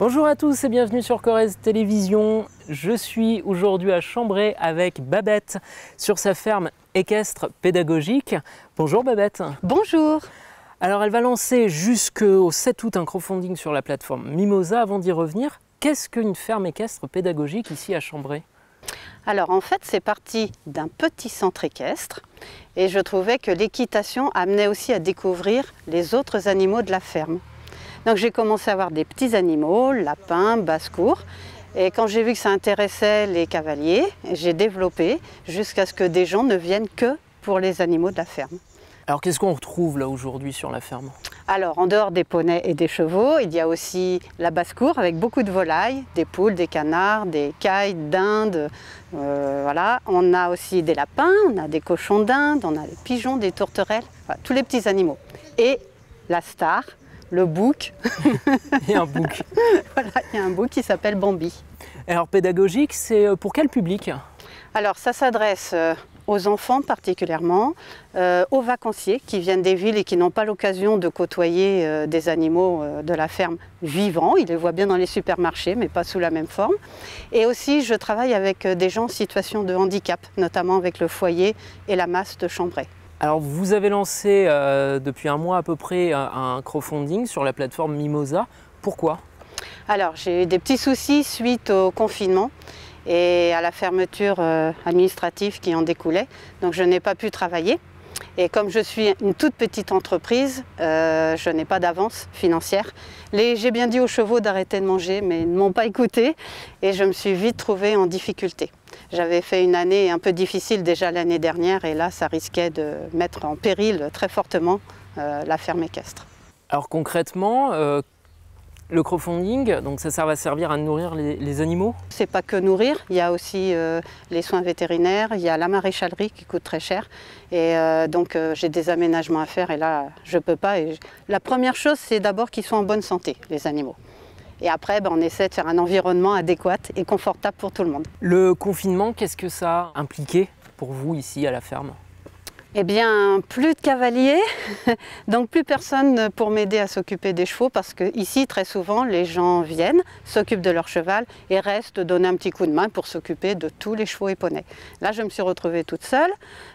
Bonjour à tous et bienvenue sur Corrèze Télévision. Je suis aujourd'hui à Chambray avec Babette sur sa ferme équestre pédagogique. Bonjour Babette. Bonjour. Alors elle va lancer jusqu'au 7 août un crowdfunding sur la plateforme Mimosa. Avant d'y revenir, qu'est-ce qu'une ferme équestre pédagogique ici à Chambray? Alors en fait c'est parti d'un petit centre équestre et je trouvais que l'équitation amenait aussi à découvrir les autres animaux de la ferme. Donc j'ai commencé à avoir des petits animaux, lapins, basse-cour. Et quand j'ai vu que ça intéressait les cavaliers, j'ai développé jusqu'à ce que des gens ne viennent que pour les animaux de la ferme. Alors qu'est-ce qu'on retrouve là aujourd'hui sur la ferme? Alors en dehors des poneys et des chevaux, il y a aussi la basse-cour avec beaucoup de volailles, des poules, des canards, des cailles d'Inde. Voilà. On a aussi des lapins, on a des cochons d'Inde, on a des pigeons, des tourterelles, enfin, tous les petits animaux. Et la star, le bouc. Il y a un bouc. Voilà, il y a un bouc qui s'appelle Bambi. Alors pédagogique, c'est pour quel public? Alors ça s'adresse aux enfants particulièrement, aux vacanciers qui viennent des villes et qui n'ont pas l'occasion de côtoyer des animaux de la ferme vivants. Ils les voient bien dans les supermarchés, mais pas sous la même forme. Et aussi, je travaille avec des gens en situation de handicap, notamment avec le foyer et la masse de Chambray. Alors vous avez lancé depuis un mois à peu près un crowdfunding sur la plateforme Mimosa. Pourquoi? Alors j'ai eu des petits soucis suite au confinement et à la fermeture administrative qui en découlait. Donc je n'ai pas pu travailler. Et comme je suis une toute petite entreprise, je n'ai pas d'avance financière. J'ai bien dit aux chevaux d'arrêter de manger, mais ils ne m'ont pas écouté et je me suis vite trouvée en difficulté. J'avais fait une année un peu difficile déjà l'année dernière et là, ça risquait de mettre en péril très fortement la ferme équestre. Alors concrètement, le crowdfunding, donc ça va servir à nourrir les animaux? C'est pas que nourrir, il y a aussi les soins vétérinaires, il y a la maréchalerie qui coûte très cher et donc j'ai des aménagements à faire et là je peux pas. La première chose c'est d'abord qu'ils soient en bonne santé les animaux. Et après on essaie de faire un environnement adéquat et confortable pour tout le monde. Le confinement, qu'est-ce que ça a impliqué pour vous ici à la ferme? Eh bien, plus de cavaliers, donc plus personne pour m'aider à s'occuper des chevaux parce que ici, très souvent, les gens viennent, s'occupent de leur cheval et restent donner un petit coup de main pour s'occuper de tous les chevaux et poneys. Là, je me suis retrouvée toute seule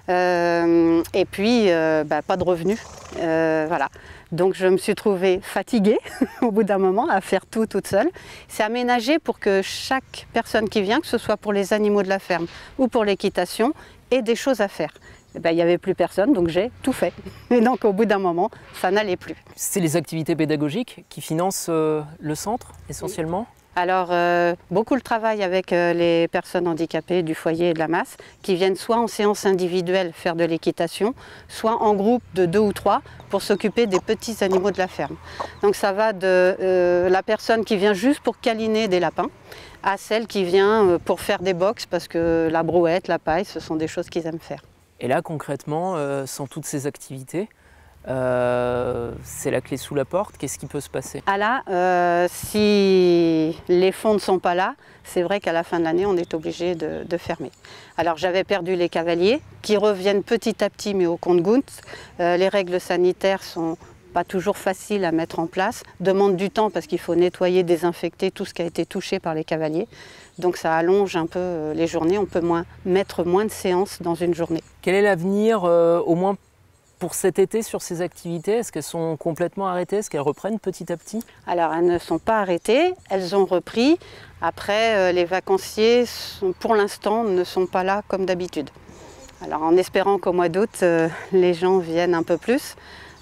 et puis pas de revenus. Voilà. Donc je me suis trouvée fatiguée au bout d'un moment à faire tout toute seule. C'est aménagé pour que chaque personne qui vient, que ce soit pour les animaux de la ferme ou pour l'équitation, ait des choses à faire. Il n'y avait plus personne, donc j'ai tout fait. Et donc au bout d'un moment, ça n'allait plus. C'est les activités pédagogiques qui financent le centre essentiellement? Alors beaucoup le travail avec les personnes handicapées du foyer et de la masse qui viennent soit en séance individuelle faire de l'équitation, soit en groupe de 2 ou 3 pour s'occuper des petits animaux de la ferme. Donc ça va de la personne qui vient juste pour câliner des lapins à celle qui vient pour faire des box parce que la brouette, la paille, ce sont des choses qu'ils aiment faire. Et là concrètement, sans toutes ces activités, c'est la clé sous la porte, qu'est-ce qui peut se passer? Ah là, si les fonds ne sont pas là, c'est vrai qu'à la fin de l'année, on est obligé de fermer. Alors j'avais perdu les cavaliers qui reviennent petit à petit, mais au compte-gouttes. Les règles sanitaires sont pas toujours faciles à mettre en place, demandent du temps parce qu'il faut nettoyer, désinfecter tout ce qui a été touché par les cavaliers. Donc ça allonge un peu les journées, on peut mettre moins de séances dans une journée. Quel est l'avenir, au moins pour cet été, sur ces activités? Est-ce qu'elles sont complètement arrêtées? Est-ce qu'elles reprennent petit à petit? Alors elles ne sont pas arrêtées, elles ont repris. Après, les vacanciers, pour l'instant, ne sont pas là comme d'habitude. Alors en espérant qu'au mois d'août, les gens viennent un peu plus.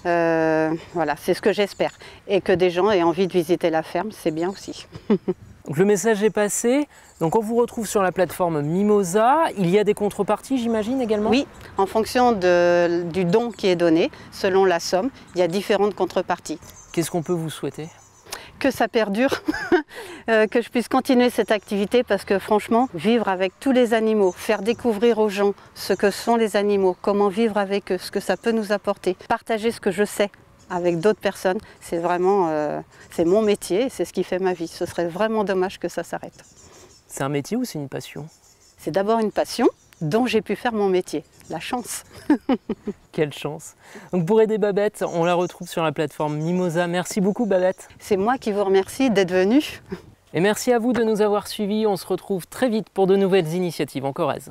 Voilà, c'est ce que j'espère. Et que des gens aient envie de visiter la ferme, c'est bien aussi. Donc le message est passé. Donc on vous retrouve sur la plateforme Mimosa. Il y a des contreparties, j'imagine, également? Oui, en fonction du don qui est donné, selon la somme, il y a différentes contreparties. Qu'est-ce qu'on peut vous souhaiter? Que ça perdure, que je puisse continuer cette activité parce que franchement, vivre avec tous les animaux, faire découvrir aux gens ce que sont les animaux, comment vivre avec eux, ce que ça peut nous apporter, partager ce que je sais avec d'autres personnes, c'est vraiment c'est mon métier, c'est ce qui fait ma vie. Ce serait vraiment dommage que ça s'arrête. C'est un métier ou c'est une passion? C'est d'abord une passion dont j'ai pu faire mon métier. la chance. Quelle chance. Donc pour aider Babette, on la retrouve sur la plateforme Mimosa. Merci beaucoup Babette. C'est moi qui vous remercie d'être venu. Et merci à vous de nous avoir suivis. On se retrouve très vite pour de nouvelles initiatives en Corrèze.